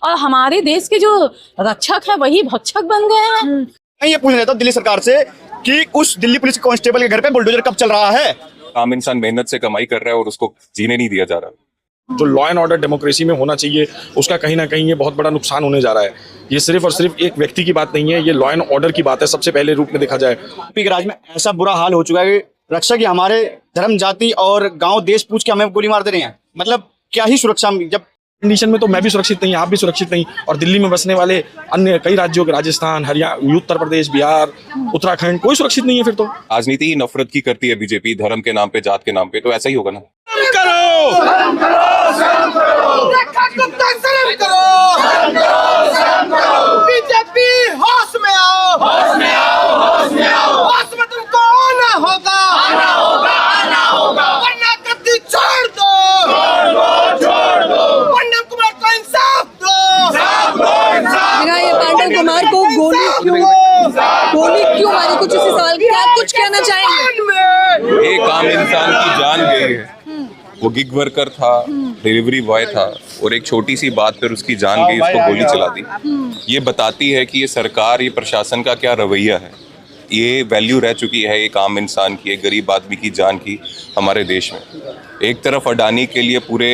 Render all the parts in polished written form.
और हमारे देश के जो रक्षक है वही भक्षक बन गए हैं। मैं ये पूछना चाहता हूँ दिल्ली सरकार से कि उस दिल्ली पुलिस कांस्टेबल के घर पे बुलडोजर कब चल रहा है? आम इंसान मेहनत से कमाई कर रहा है और उसको जीने नहीं दिया जा रहा। जो लॉ एंड ऑर्डर डेमोक्रेसी में होना चाहिए उसका कहीं ना कहीं ये बहुत बड़ा नुकसान होने जा रहा है। ये सिर्फ और सिर्फ एक व्यक्ति की बात नहीं है, ये लॉ एंड ऑर्डर की बात है सबसे पहले रूप में देखा जाए। यूपी के राज्य में ऐसा बुरा हाल हो चुका है कि रक्षक ही हमारे धर्म जाति और गांव देश पूछ के हमें गोली मार दे रहे हैं। मतलब क्या ही सुरक्षा, जब कंडीशन में तो मैं भी सुरक्षित नहीं, आप भी सुरक्षित नहीं, और दिल्ली में बसने वाले अन्य कई राज्यों के, राजस्थान, हरियाणा, उत्तर प्रदेश, बिहार, उत्तराखंड, कोई सुरक्षित नहीं है। फिर तो राजनीति ही नफरत की करती है बीजेपी, धर्म के नाम पे, जात के नाम पे, तो ऐसा ही होगा ना। बीजेपी होश में आओ, होश में आओ, होश में आओ, होश में तुमको आना होगा, आना होगा, आना होगा, वरना गद्दी छोड़ दो, छोड़ दो, छोड़ दो, वरना तुम्हारा इंसाफ दो, इंसाफ दो, इंसाफ दो। ये पांडव कुमार को गोली क्यों मारी? कुछ इसी सवाल की क्या कुछ कहना चाहेंगे? एक आम इंसान की जान गई है। वो गिग वर्कर था, डिलीवरी बॉय था, और एक छोटी सी बात पर उसकी जान गई, उसको गोली चला दी। ये बताती है कि ये सरकार, ये प्रशासन का क्या रवैया है। ये वैल्यू रह चुकी है एक आम इंसान की, एक गरीब आदमी की जान की हमारे देश में। एक तरफ अडानी के लिए पूरे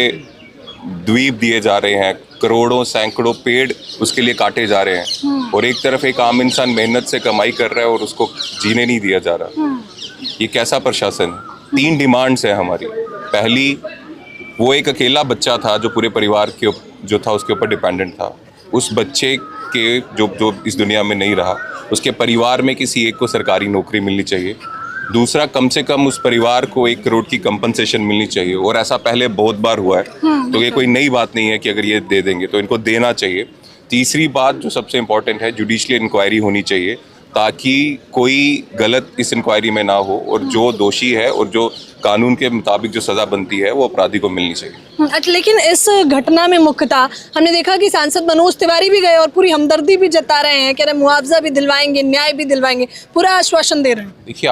द्वीप दिए जा रहे हैं, करोड़ों सैकड़ों पेड़ उसके लिए काटे जा रहे हैं, और एक तरफ एक आम इंसान मेहनत से कमाई कर रहा है और उसको जीने नहीं दिया जा रहा। ये कैसा प्रशासन है? 3 डिमांड्स है हमारी। पहली, वो एक अकेला बच्चा था जो पूरे परिवार के जो था उसके ऊपर डिपेंडेंट था। उस बच्चे के जो इस दुनिया में नहीं रहा, उसके परिवार में किसी एक को सरकारी नौकरी मिलनी चाहिए। दूसरा, कम से कम उस परिवार को 1 करोड़ की कंपनसेशन मिलनी चाहिए, और ऐसा पहले बहुत बार हुआ है, तो ये कोई नई बात नहीं है कि अगर ये दे देंगे तो इनको देना चाहिए। तीसरी बात जो सबसे इम्पोर्टेंट है, जुडिशियल इंक्वायरी होनी चाहिए ताकि कोई गलत इस इंक्वायरी में ना हो, और जो दोषी है और जो कानून के मुताबिक जो सज़ा बनती है वो अपराधी को मिलनी चाहिए। अच्छा, लेकिन इस घटना में मुख्यतः हमने देखा कि सांसद मनोज तिवारी भी गए और पूरी हमदर्दी भी जता रहे हैं, कह रहे मुआवजा भी दिलवाएंगे, न्याय भी दिलवाएंगे, पूरा आश्वासन दे रहे हैं। देखिए,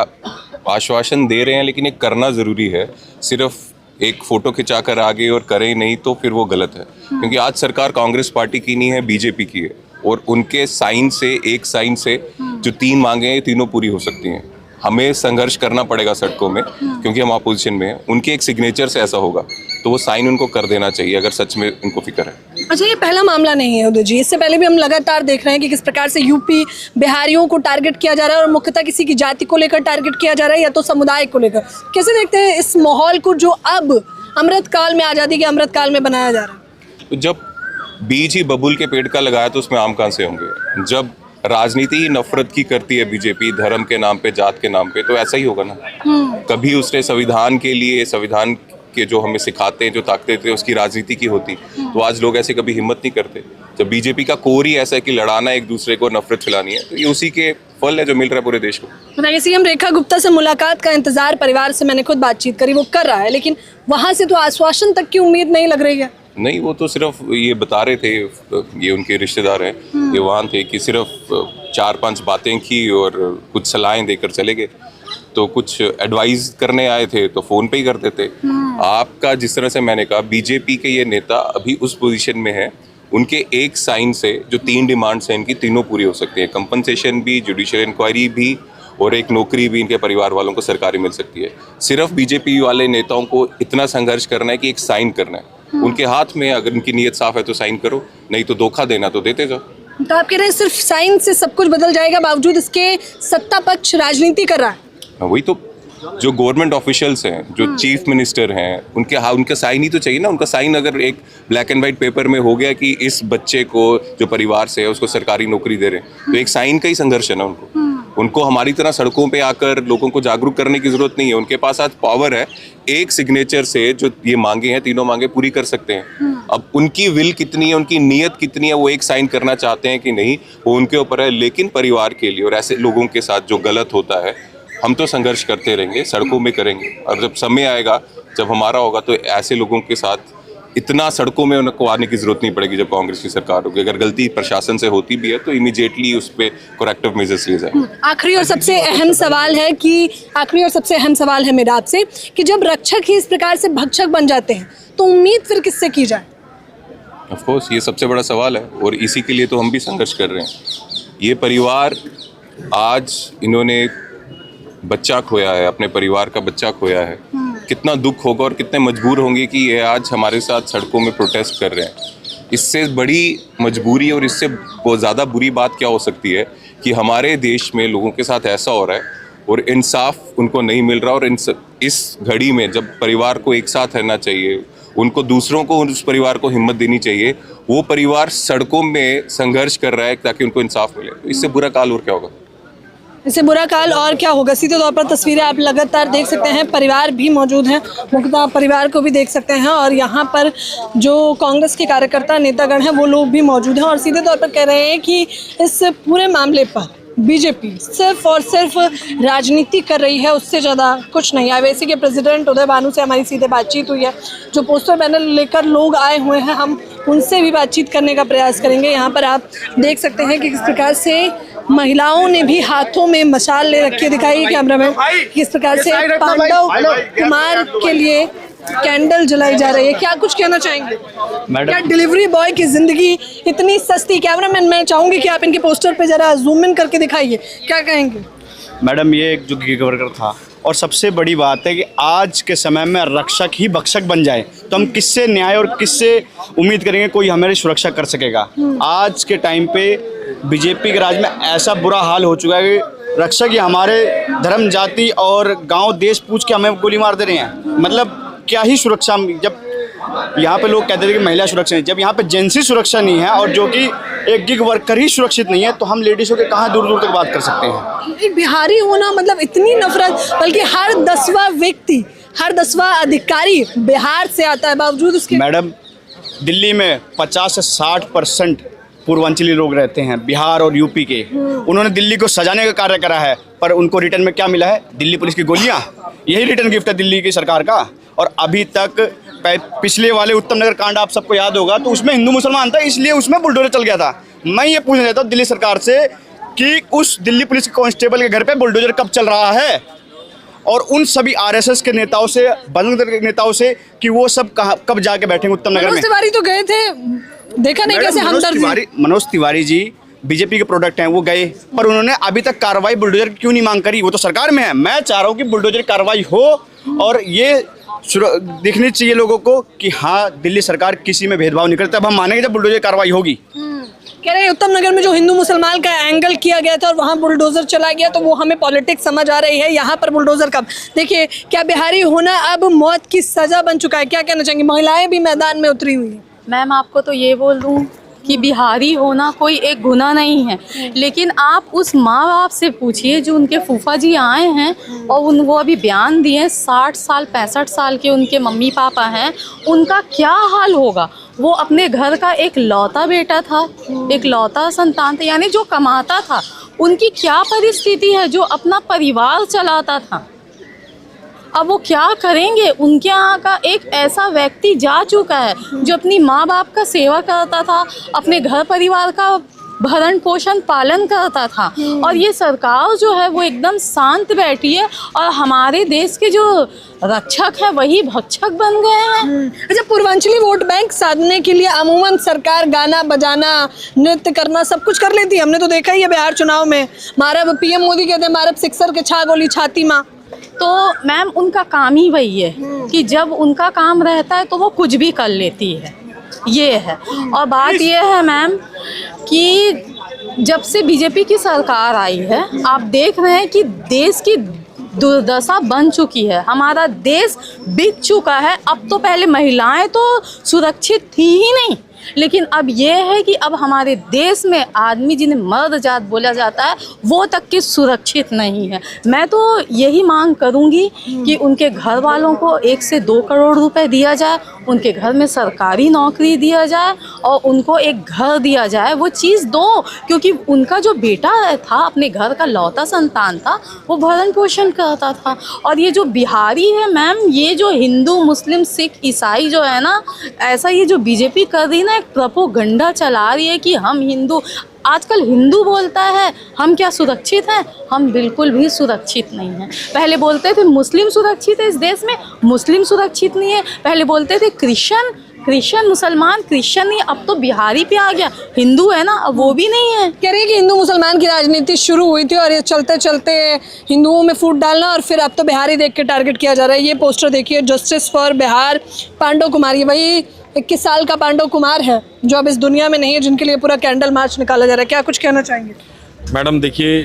आश्वासन दे रहे हैं, लेकिन एक करना ज़रूरी है। सिर्फ एक फ़ोटो खिंचा कर आगे और करें नहीं तो फिर वो गलत है। क्योंकि आज सरकार कांग्रेस पार्टी की नहीं है, बीजेपी की है, और उनके साइन से, एक साइन से जो 3 मांगे हैं, तीनों पूरी हो सकती हैं। हमें संघर्ष करना पड़ेगा सड़कों में, क्योंकि हम अपोजिशन में हैं। उनके एक सिग्नेचर से ऐसा होगा तो वो साइन उनको कर देना चाहिए अगर सच में उनको फिक्र है। अच्छा, ये पहला मामला नहीं है उदय जी, इससे पहले भी हम लगातार देख रहे हैं कि किस प्रकार से यूपी बिहारियों को टारगेट किया जा रहा है, और मुख्यतः किसी की जाति को लेकर टारगेट किया जा रहा है या तो समुदाय को लेकर। कैसे देखते हैं इस माहौल को जो अब अमृतकाल में, आज़ादी के अमृतकाल में बनाया जा रहा है? तो जब बीज ही बबूल के पेड़ का लगाया तो उसमें आम कहाँ से होंगे? जब राजनीति ही नफरत की करती है बीजेपी, धर्म के नाम पे, जात के नाम पे, तो ऐसा ही होगा ना। कभी उसने संविधान के लिए, संविधान के जो हमें सिखाते हैं, जो ताकतें थे, उसकी राजनीति की होती, तो आज लोग ऐसे कभी हिम्मत नहीं करते। जब बीजेपी का कोर ही ऐसा है कि लड़ाना, एक दूसरे को नफरत फैलानी है, तो ये उसी के फल है जो मिल रहा है पूरे देश को। बताइए, सीएम रेखा गुप्ता से मुलाकात का इंतजार परिवार से मैंने खुद बातचीत करी, वो कर रहा है, लेकिन वहां से तो आश्वासन तक की उम्मीद नहीं लग रही है। नहीं, वो तो सिर्फ ये बता रहे थे, ये उनके रिश्तेदार हैं, ये वहाँ थे, कि सिर्फ 4-5 बातें की और कुछ सलाहें देकर चले गए। तो कुछ एडवाइस करने आए थे तो फ़ोन पे ही करते थे। आपका, जिस तरह से मैंने कहा, बीजेपी के ये नेता अभी उस पोजीशन में है, उनके एक साइन से जो 3 डिमांड्स हैं इनकी, तीनों पूरी हो सकती हैं। कंपनसेशन भी, जुडिशियल इंक्वायरी भी, और एक नौकरी भी इनके परिवार वालों को सरकारी मिल सकती है। सिर्फ बीजेपी वाले नेताओं को इतना संघर्ष करना है कि एक साइन करना है। उनके हाथ में, अगर उनकी नीयत साफ है तो साइन करो, नहीं तो धोखा देना तो देते जाओ। तो आप कह रहे हैं सिर्फ साइन से सब कुछ बदल जाएगा, बावजूद इसके सत्ता पक्ष राजनीति कर रहा है? वही तो, जो गवर्नमेंट ऑफिशियल्स हैं, जो चीफ मिनिस्टर हैं, उनका साइन ही तो चाहिए ना। उनका साइन अगर एक ब्लैक एंड वाइट पेपर में हो गया कि इस बच्चे को, जो परिवार से है, उसको सरकारी नौकरी दे रहे हैं, तो एक साइन का ही संघर्ष है ना। उनको हमारी तरह सड़कों पे आकर लोगों को जागरूक करने की जरूरत नहीं है। उनके पास आज पावर है, एक सिग्नेचर से जो ये मांगे हैं, तीनों मांगे पूरी कर सकते हैं। अब उनकी विल कितनी है, उनकी नीयत कितनी है, वो एक साइन करना चाहते हैं कि नहीं, वो उनके ऊपर है। लेकिन परिवार के लिए और ऐसे लोगों के साथ जो गलत होता है, हम तो संघर्ष करते रहेंगे, सड़कों में करेंगे, और जब समय आएगा, जब हमारा होगा, तो ऐसे लोगों के साथ इतना सड़कों में उनको आने की जरूरत नहीं पड़ेगी। जब कांग्रेस की सरकार होगी, अगर गलती प्रशासन से होती भी है तो इमीडिएटली उस पर करेक्टिव मेजर्स लिए जाए। आखिरी और सबसे अहम सवाल है मेरा आपसे, कि जब रक्षक ही इस प्रकार से भक्षक बन जाते हैं तो उम्मीद फिर किससे की जाए? ऑफ कोर्स ये सबसे बड़ा सवाल है और इसी के लिए तो हम भी संघर्ष कर रहे हैं। ये परिवार आज इन्होंने बच्चा खोया है, अपने परिवार का बच्चा खोया है, कितना दुख होगा और कितने मजबूर होंगे कि ये आज हमारे साथ सड़कों में प्रोटेस्ट कर रहे हैं। इससे बड़ी मजबूरी और इससे बहुत ज़्यादा बुरी बात क्या हो सकती है कि हमारे देश में लोगों के साथ ऐसा हो रहा है और इंसाफ उनको नहीं मिल रहा। और इस घड़ी में जब परिवार को एक साथ रहना चाहिए, उनको दूसरों को, उस परिवार को हिम्मत देनी चाहिए, वो परिवार सड़कों में संघर्ष कर रहा है ताकि उनको इंसाफ मिले। तो इससे बुरा काल और क्या होगा? इससे बुरा काल और क्या होगा? सीधे तौर पर तस्वीरें आप लगातार देख सकते हैं, परिवार भी मौजूद हैं, मुख्यतः परिवार को भी देख सकते हैं और यहाँ पर जो कांग्रेस के कार्यकर्ता नेतागण हैं वो लोग भी मौजूद हैं और सीधे तौर पर कह रहे हैं कि इस पूरे मामले पर बीजेपी सिर्फ और सिर्फ राजनीति कर रही है, उससे ज़्यादा कुछ नहीं। आईवैसी के प्रेसिडेंट उदय भानु से हमारी सीधे बातचीत हुई है। जो पोस्टर बैनर लेकर लोग आए हुए हैं, हम उनसे भी बातचीत करने का प्रयास करेंगे। यहाँ पर आप देख सकते हैं कि किस प्रकार से महिलाओं ने भी हाथों में मशाल ले रखी दिखाई कैमरामैन, किस प्रकार से पांडव कुमार के लिए कैंडल जलाई जा रही है। क्या कुछ कहना चाहेंगे? क्या डिलीवरी बॉय की जिंदगी इतनी सस्ती? कैमरामैन मैं चाहूंगी कि आप इनके पोस्टर पे जरा जूम इन करके दिखाइए, क्या कहेंगे? मैडम, ये एक जो गिग वर्कर था और सबसे बड़ी बात है कि आज के समय में रक्षक ही भक्षक बन जाए तो हम किससे न्याय और किससे उम्मीद करेंगे कोई हमारी सुरक्षा कर सकेगा? आज के टाइम पे बीजेपी के राज में ऐसा बुरा हाल हो चुका है कि रक्षक ही हमारे धर्म, जाति और गांव देश पूछ के हमें गोली मार दे रहे हैं। मतलब क्या ही सुरक्षा? जब यहाँ पे लोग कहते थे कि महिला सुरक्षा नहीं, जब यहाँ पे जेंसी सुरक्षा नहीं है और जो कि एक गिग वर्कर ही सुरक्षित नहीं है तो हम लेडीज़ों के कहाँ दूर दूर तक बात कर सकते हैं? एक बिहारी होना मतलब इतनी नफरत, बल्कि हर 10वां व्यक्ति, हर 10वां अधिकारी बिहार से आता है, बावजूद उसके। मैडम, दिल्ली में 50 से 60% पूर्वांचली लोग रहते हैं, बिहार और यूपी के। उन्होंने दिल्ली को सजाने का कार्य करा है, पर उनको रिटर्न में क्या मिला है? दिल्ली पुलिस की गोलियां। यही रिटर्न गिफ्ट है दिल्ली की सरकार का। और अभी तक पिछले वाले उत्तम नगर कांड आप सबको याद होगा, तो उसमें हिंदू मुसलमान था, इसलिए उसमें बुलडोजर चल गया था। मैं ये पूछना चाहता हूँ दिल्ली सरकार से कि उस दिल्ली पुलिस के कांस्टेबल के घर पे बुलडोजर कब चल रहा है? और उन सभी आरएसएस के नेताओं से, बजरंग दल के नेताओं से कि वो सब कब जाके बैठेंगे उत्तम नगर में? मनोज तिवारी तो गए थे, देखा नहीं कैसे हमदर्द? मनोज तिवारी जी बीजेपी के प्रोडक्ट हैं, वो गए, पर उन्होंने अभी तक कार्रवाई बुलडोजर क्यों नहीं मांग करी? वो तो सरकार में है। मैं चाह रहा हूँ कि बुलडोजर कार्रवाई हो और ये दिखनी चाहिए लोगों को कि हाँ, दिल्ली सरकार किसी में भेदभाव नहीं करती। अब हम मानेंगे जब बुलडोजर कार्रवाई होगी। कह रहे हैं उत्तम नगर में जो हिंदू मुसलमान का एंगल किया गया था और वहाँ बुलडोजर चला गया, तो वो हमें पॉलिटिक्स समझ आ रही है। यहाँ पर बुलडोजर कब? देखिए, क्या बिहारी होना अब मौत की सजा बन चुका है? क्या कहना चाहेंगे? महिलाएं भी मैदान में उतरी हुई हैं। मैम, आपको तो ये बोल दूं कि बिहारी होना कोई एक गुनाह नहीं है, लेकिन आप उस माँ बाप से पूछिए जो उनके फूफा जी आए हैं और वो अभी बयान दिए, 60 साल 65 साल के उनके मम्मी पापा हैं, उनका क्या हाल होगा? वो अपने घर का एक लौता बेटा था, एक लौता संतान था, यानी जो कमाता था, उनकी क्या परिस्थिति है? जो अपना परिवार चलाता था, अब वो क्या करेंगे? उनके यहाँ का एक ऐसा व्यक्ति जा चुका है जो अपनी माँ बाप का सेवा करता था, अपने घर परिवार का भरण पोषण पालन करता था, और ये सरकार जो है वो एकदम शांत बैठी है और हमारे देश के जो रक्षक है वही भक्षक बन गए हैं। अच्छा, पूर्वांचली वोट बैंक साधने के लिए अमूमन सरकार गाना बजाना, नृत्य करना सब कुछ कर लेती है। हमने तो देखा ही है बिहार चुनाव में, मारब पीएम मोदी कहते हैं मारब सिक्सर के छा गोली छाती माँ। तो मैम, उनका काम ही वही है कि जब उनका काम रहता है तो वो कुछ भी कर लेती है, ये है। और बात ये है मैम कि जब से बीजेपी की सरकार आई है, आप देख रहे हैं कि देश की दुर्दशा बन चुकी है, हमारा देश बिक चुका है। अब तो पहले महिलाएं तो सुरक्षित थी ही नहीं, लेकिन अब ये है कि अब हमारे देश में आदमी जिन्हें मर्द जात बोला जाता है वो तक की सुरक्षित नहीं है। मैं तो यही मांग करूंगी कि उनके घर वालों को 1 से 2 करोड़ रुपए दिया जाए, उनके घर में सरकारी नौकरी दिया जाए और उनको एक घर दिया जाए। वो चीज़ दो, क्योंकि उनका जो बेटा था, अपने घर का लौता संतान था, वो भरण पोषण करता था। और ये जो बिहारी है मैम, ये जो हिंदू मुस्लिम सिख ईसाई जो है ना, ऐसा ये जो बीजेपी कर रही है ना, एक प्रोपोगंडा चला रही है कि हम हिंदू, आजकल हिंदू बोलता है हम क्या सुरक्षित हैं? हम बिल्कुल भी सुरक्षित नहीं हैं। पहले बोलते थे मुस्लिम सुरक्षित है इस देश में, मुस्लिम सुरक्षित नहीं है। पहले बोलते थे क्रिश्चियन मुसलमान, क्रिश्चियन नहीं, अब तो बिहारी पे आ गया, हिंदू है ना, अब वो भी नहीं है। कह रही है कि हिंदू मुसलमान की राजनीति शुरू हुई थी और ये चलते चलते हिंदुओं में फूट डालना और फिर अब तो बिहारी देख के टारगेट किया जा रहा है। ये पोस्टर देखिए, जस्टिस फॉर बिहार, पांडव कुमार, ये वही 21 साल का पांडव कुमार है जो अब इस दुनिया में नहीं है, जिनके लिए पूरा कैंडल मार्च निकाला जा रहा है। क्या कुछ कहना चाहेंगे? मैडम देखिए,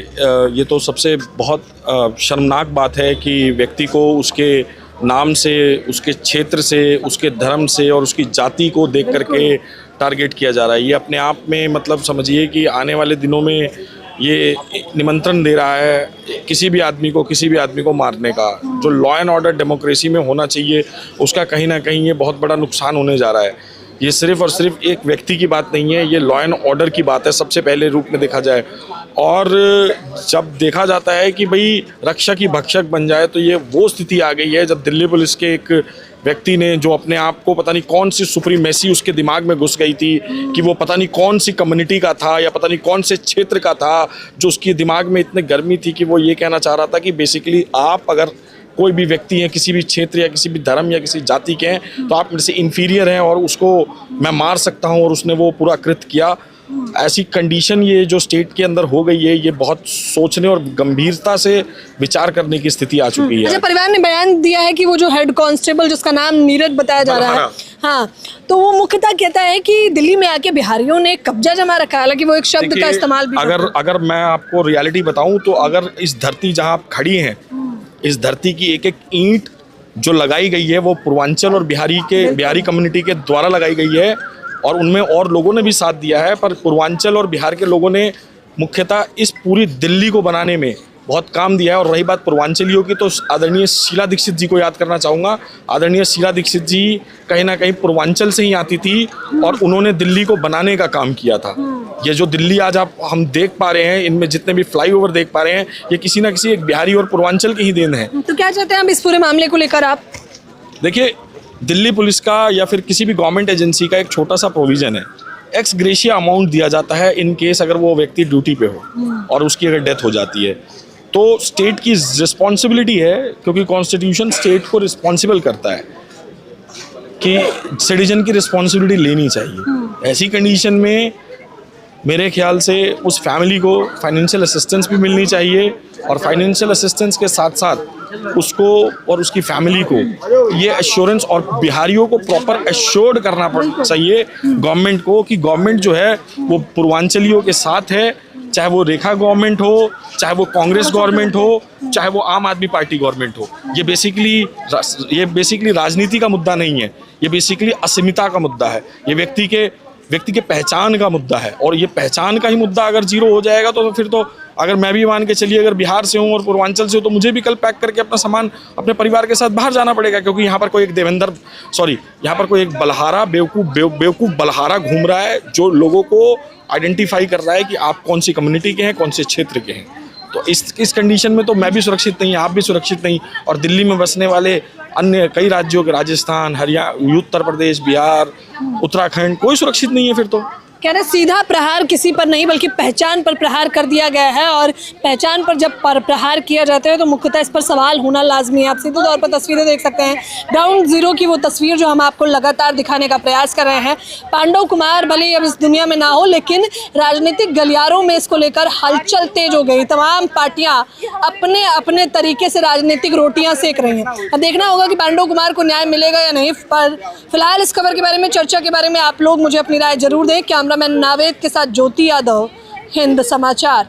ये तो सबसे बहुत शर्मनाक बात है कि व्यक्ति को उसके नाम से, उसके क्षेत्र से, उसके धर्म से और उसकी जाति को देख करके टारगेट किया जा रहा है। ये अपने आप में मतलब समझिए कि आने वाले दिनों में ये निमंत्रण दे रहा है किसी भी आदमी को मारने का। जो लॉ एंड ऑर्डर डेमोक्रेसी में होना चाहिए उसका कहीं ना कहीं ये बहुत बड़ा नुकसान होने जा रहा है। ये सिर्फ और सिर्फ एक व्यक्ति की बात नहीं है, ये लॉ एंड ऑर्डर की बात है सबसे पहले रूप में देखा जाए। और जब देखा जाता है कि भाई रक्षक ही भक्षक बन जाए, तो ये वो स्थिति आ गई है जब दिल्ली पुलिस के एक व्यक्ति ने, जो अपने आप को पता नहीं कौन सी सुप्रीमेसी उसके दिमाग में घुस गई थी कि वो पता नहीं कौन सी कम्युनिटी का था या पता नहीं कौन से क्षेत्र का था, जो उसके दिमाग में इतनी गर्मी थी कि वो ये कहना चाह रहा था कि बेसिकली आप अगर कोई भी व्यक्ति है, किसी भी क्षेत्र या किसी भी धर्म या किसी जाति के हैं, तो आप मेरे से इन्फीरियर हैं और उसको मैं मार सकता हूं, और उसने वो पूरा कृत्य किया। ऐसी कंडीशन ये जो स्टेट के अंदर हो गई है, ये बहुत सोचने और गंभीरता से विचार करने की स्थिति आ चुकी है। अच्छा, परिवार ने बयान दिया है कि वो जो हेड कांस्टेबल जिसका नाम नीरज बताया जा रहा है, हाँ, तो वो मुख्यतः कहता है कि दिल्ली में आके बिहारियों ने कब्जा जमा रखा है। हालांकि वो एक शब्द का इस्तेमाल भी अगर मैं आपको रियलिटी बताऊं तो अगर इस धरती जहां आप खड़ी हैं, इस धरती की एक एक ईंट जो लगाई गई है वो पूर्वांचल और बिहारी कम्युनिटी के द्वारा लगाई गई है, और उनमें और लोगों ने भी साथ दिया है, पर पूर्वांचल और बिहार के लोगों ने मुख्यतः इस पूरी दिल्ली को बनाने में बहुत काम दिया है। और रही बात पूर्वांचलियों की, तो आदरणीय शीला दीक्षित जी को याद करना चाहूँगा। आदरणीय शीला दीक्षित जी कहीं ना कहीं पूर्वांचल से ही आती थी और उन्होंने दिल्ली को बनाने का काम किया था। ये जो दिल्ली आज हम देख पा रहे हैं, इनमें जितने भी फ्लाईओवर देख पा रहे हैं, ये किसी ना किसी एक बिहारी और पूर्वांचल की ही देन है। तो क्या चाहते हैं आप इस पूरे मामले को लेकर? आप देखिए, दिल्ली पुलिस का या फिर किसी भी गवर्नमेंट एजेंसी का एक छोटा सा प्रोविजन है, एक्स ग्रेशिया अमाउंट दिया जाता है इन केस अगर वो व्यक्ति ड्यूटी पे हो और उसकी अगर डेथ हो जाती है। तो स्टेट की रिस्पॉन्सिबिलिटी है, क्योंकि कॉन्स्टिट्यूशन स्टेट को रिस्पॉन्सिबल करता है कि सिटीजन की रिस्पॉन्सिबिलिटी लेनी चाहिए। ऐसी कंडीशन में मेरे ख्याल से उस फैमिली को फाइनेंशियल असिस्टेंस भी मिलनी चाहिए, और फाइनेंशियल असिस्टेंस के साथ साथ उसको और उसकी फैमिली को ये एश्योरेंस और बिहारियों को प्रॉपर एश्योर्ड करना चाहिए गवर्नमेंट को कि गवर्नमेंट जो है वो पूर्वांचलियों के साथ है, चाहे वो रेखा गवर्नमेंट हो, चाहे वो कांग्रेस गवर्नमेंट हो, चाहे वो आम आदमी पार्टी गवर्नमेंट हो। ये बेसिकली राजनीति का मुद्दा नहीं है, ये बेसिकली अस्मिता का मुद्दा है, ये व्यक्ति के पहचान का मुद्दा है। और ये पहचान का ही मुद्दा अगर जीरो हो जाएगा तो फिर तो अगर मैं भी मान के चलिए अगर बिहार से हूँ और पूर्वांचल से हूँ, तो मुझे भी कल पैक करके अपना सामान अपने परिवार के साथ बाहर जाना पड़ेगा, क्योंकि यहाँ पर कोई एक बलहारा बेवकूफ़ बलहारा घूम रहा है जो लोगों को आइडेंटिफाई कर रहा है कि आप कौन सी कम्युनिटी के हैं, कौन से क्षेत्र के हैं। तो इस कंडीशन में तो मैं भी सुरक्षित नहीं, आप भी सुरक्षित नहीं, और दिल्ली में बसने वाले अन्य कई राज्यों के, राजस्थान, हरियाणा, उत्तर प्रदेश, बिहार, उत्तराखंड, कोई सुरक्षित नहीं है फिर तो। कह रहे सीधा प्रहार किसी पर नहीं बल्कि पहचान पर प्रहार कर दिया गया है, और पहचान पर जब प्रहार किया जाता है तो मुख्यतः इस पर सवाल होना लाजमी है। आप सीधे तौर पर तस्वीरें देख सकते हैं, ग्राउंड जीरो की वो तस्वीर जो हम आपको लगातार दिखाने का प्रयास कर रहे हैं। पांडव कुमार भले ही अब इस दुनिया में ना हो, लेकिन राजनीतिक गलियारों में इसको लेकर हलचल तेज हो गई। तमाम पार्टियां अपने अपने तरीके से राजनीतिक रोटियां सेक रही हैं। अब देखना होगा कि पांडव कुमार को न्याय मिलेगा या नहीं। पर फिलहाल इस खबर के बारे में, चर्चा के बारे में आप लोग मुझे अपनी राय जरूर दें। कैमरामैन नावेद के साथ ज्योति यादव, हिंद समाचार।